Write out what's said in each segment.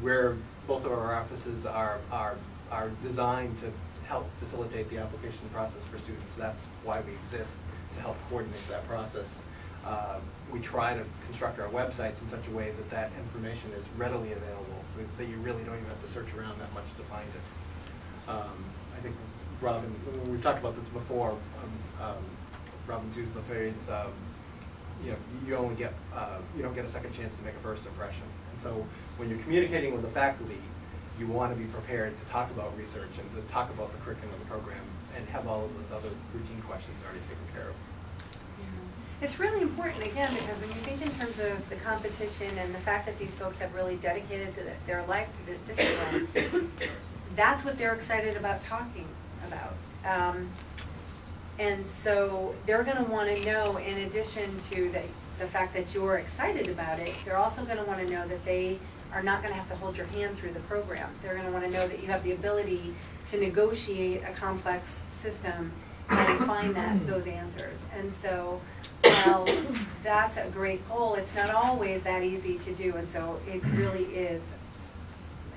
both of our offices are designed to help facilitate the application process for students. That's why we exist, to help coordinate that process. We try to construct our websites in such a way that that information is readily available, so that you really don't even have to search around that much to find it. I think Robin, we've talked about this before. Robin's used the phrase, you don't get a second chance to make a first impression. And so when you're communicating with the faculty, you want to be prepared to talk about research and to talk about the curriculum of the program and have all of those other routine questions already taken care of. It's really important, again, because when you think in terms of the competition and the fact that these folks have really dedicated their life to this discipline, that's what they're excited about talking about. And so they're going to want to know, in addition to the fact that you're excited about it, they're also going to want to know that they are not going to have to hold your hand through the program. They're going to want to know that you have the ability to negotiate a complex system and find those answers. And so, while that's a great goal, it's not always that easy to do. And so it really is,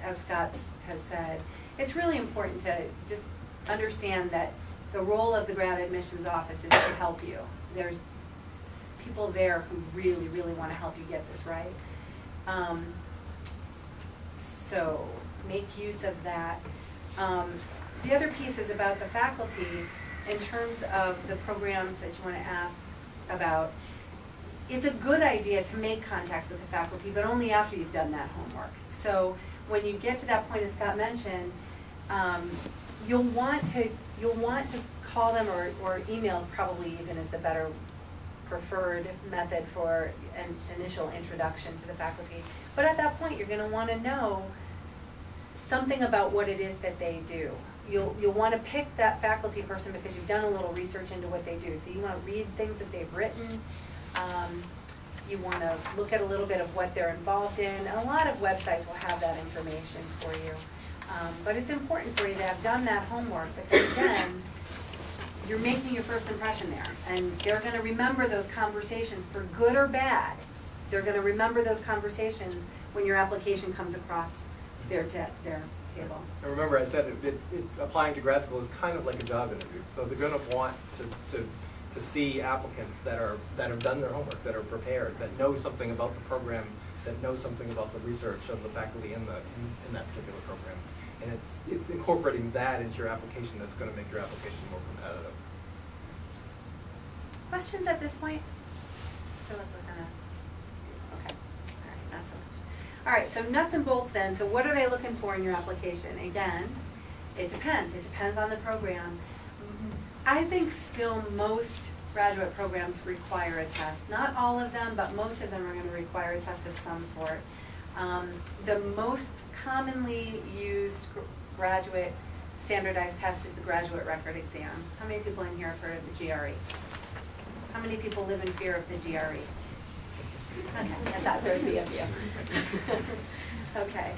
as Scott has said, it's really important to just understand that the role of the grad admissions office is to help you. There's people there who really, really want to help you get this right. So make use of that. The other piece is about the faculty in terms of the programs that you want to ask about. It's a good idea to make contact with the faculty, but only after you've done that homework. So when you get to that point, as Scott mentioned, you'll want to call them or email, probably even is the better preferred method for an initial introduction to the faculty. But at that point, you're going to want to know something about what it is that they do. You'll want to pick that faculty person because you've done a little research into what they do. So you want to read things that they've written. You want to look at a little bit of what they're involved in. And a lot of websites will have that information for you. But it's important for you to have done that homework. But then again, you're making your first impression there. And they're going to remember those conversations, for good or bad. They're going to remember those conversations when your application comes across their table. And remember, I said applying to grad school is kind of like a job interview. So they're going to want to see applicants that have done their homework, that are prepared, that know something about the program, that know something about the research of the faculty in that particular program. And it's incorporating that into your application that's going to make your application more competitive. Questions at this point? I feel like we're kind of, okay. All right, not so much. All right, so nuts and bolts then. So what are they looking for in your application? Again, it depends. It depends on the program. I think still most graduate programs require a test. Not all of them, but most of them are going to require a test of some sort. The most commonly used graduate standardized test is the graduate record exam. How many people in here have heard of the GRE? How many people live in fear of the GRE? Okay, I thought there would be a few. Okay.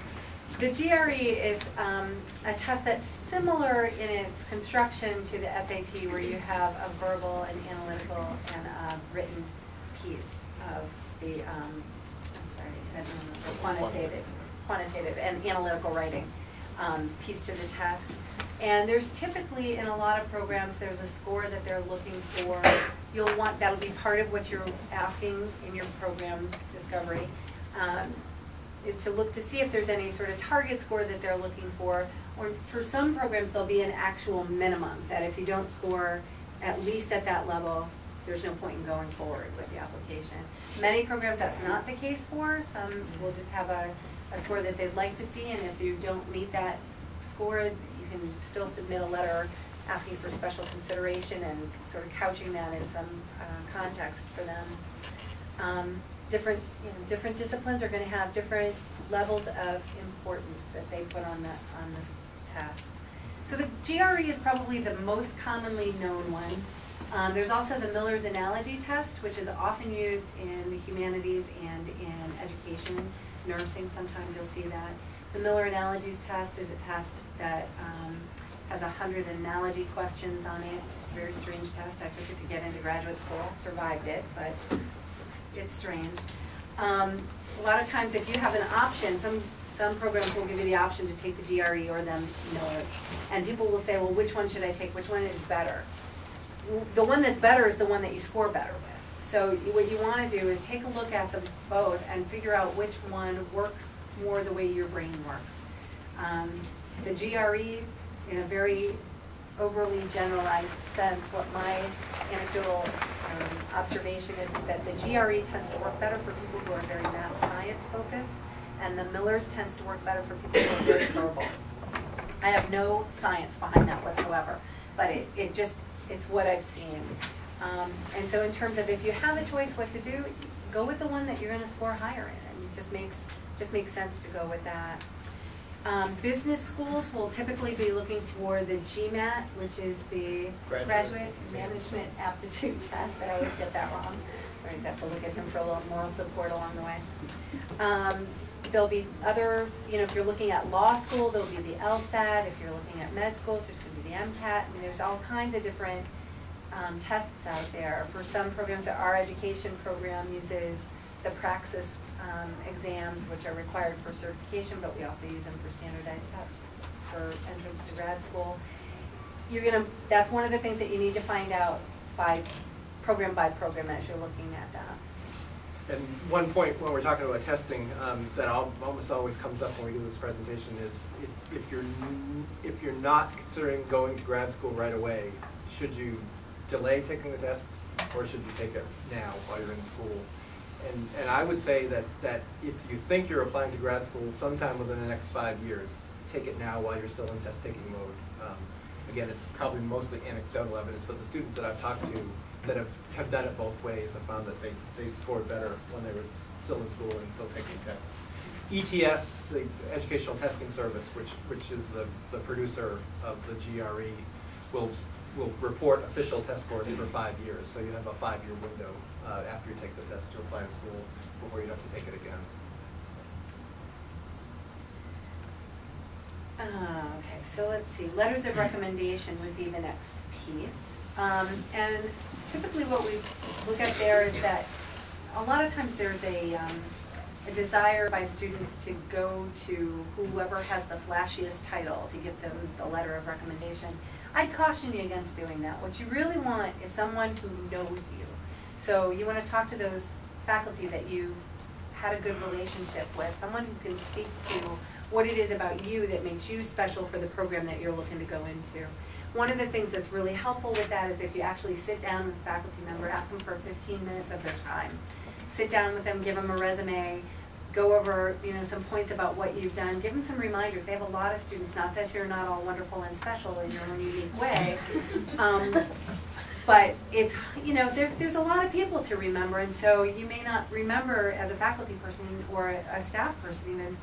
The GRE is a test that's similar in its construction to the SAT, where you have a verbal and analytical and a written piece of the, quantitative and analytical writing piece to the test. And there's typically, in a lot of programs, there's a score that they're looking for. You'll want, that'll be part of what you're asking in your program discovery, is to look to see if there's any sort of target score that they're looking for. Or for some programs, there'll be an actual minimum, that if you don't score at least at that level, there's no point in going forward with the application. Many programs that's not the case for. Some will just have a score that they'd like to see, and if you don't meet that score, you can still submit a letter asking for special consideration and sort of couching that in some context for them. Different disciplines are going to have different levels of importance that they put on this test. So the GRE is probably the most commonly known one. There's also the Miller's Analogy Test, which is often used in the humanities and in education. Nursing, sometimes you'll see that. The Miller Analogies Test is a test that has 100 analogy questions on it. It's a very strange test. I took it to get into graduate school, survived it, but it's strange. A lot of times if you have an option, some some programs will give you the option to take the GRE or the Millers. And people will say, well, which one should I take? Which one is better? The one that's better is the one that you score better with. So what you want to do is take a look at them both and figure out which one works more the way your brain works. The GRE, in a very overly generalized sense, what my anecdotal observation is that the GRE tends to work better for people who are very math science focused, and the Millers tends to work better for people who are very verbal. I have no science behind that whatsoever, but it's what I've seen. And so in terms of if you have a choice what to do, go with the one that you're going to score higher in. And it just makes sense to go with that. Business schools will typically be looking for the GMAT, which is the Graduate Management Aptitude Test. I always get that wrong. I always have to look at him for a little moral support along the way. There'll be other, if you're looking at law school, there'll be the LSAT. If you're looking at med schools, there's going to be the MCAT. I mean, there's all kinds of different tests out there. For some programs, our education program uses the Praxis exams, which are required for certification, but we also use them for standardized tests for entrance to grad school. That's one of the things that you need to find out by program as you're looking at that. And one point when we're talking about testing that almost always comes up when we do this presentation is if you're not considering going to grad school right away, should you delay taking the test or should you take it now while you're in school? And I would say that if you think you're applying to grad school sometime within the next 5 years, take it now while you're still in test-taking mode. Again, it's probably mostly anecdotal evidence, but the students that I've talked to that have done it both ways have found that they scored better when they were still in school and still taking tests. ETS, the Educational Testing Service, which is the producer of the GRE, will report official test scores for 5 years. So you have a 5-year window after you take the test to apply to school before you have to take it again. Okay, so let's see. Letters of recommendation would be the next piece. And typically what we look at there is that a lot of times there's a desire by students to go to whoever has the flashiest title to give them the letter of recommendation. I'd caution you against doing that. What you really want is someone who knows you. So you want to talk to those faculty that you've had a good relationship with, someone who can speak to what it is about you that makes you special for the program that you're looking to go into. One of the things that's really helpful with that is if you actually sit down with a faculty member, ask them for 15 minutes of their time. Sit down with them, give them a resume, go over some points about what you've done, give them some reminders. They have a lot of students, not that you're not all wonderful and special in your own unique way, but it's, there's a lot of people to remember, and so you may not remember as a faculty person or a staff person even,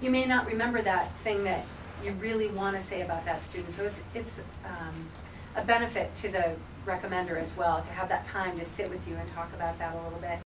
you may not remember that thing that you really want to say about that student. So it's a benefit to the recommender as well to have that time to sit with you and talk about that a little bit.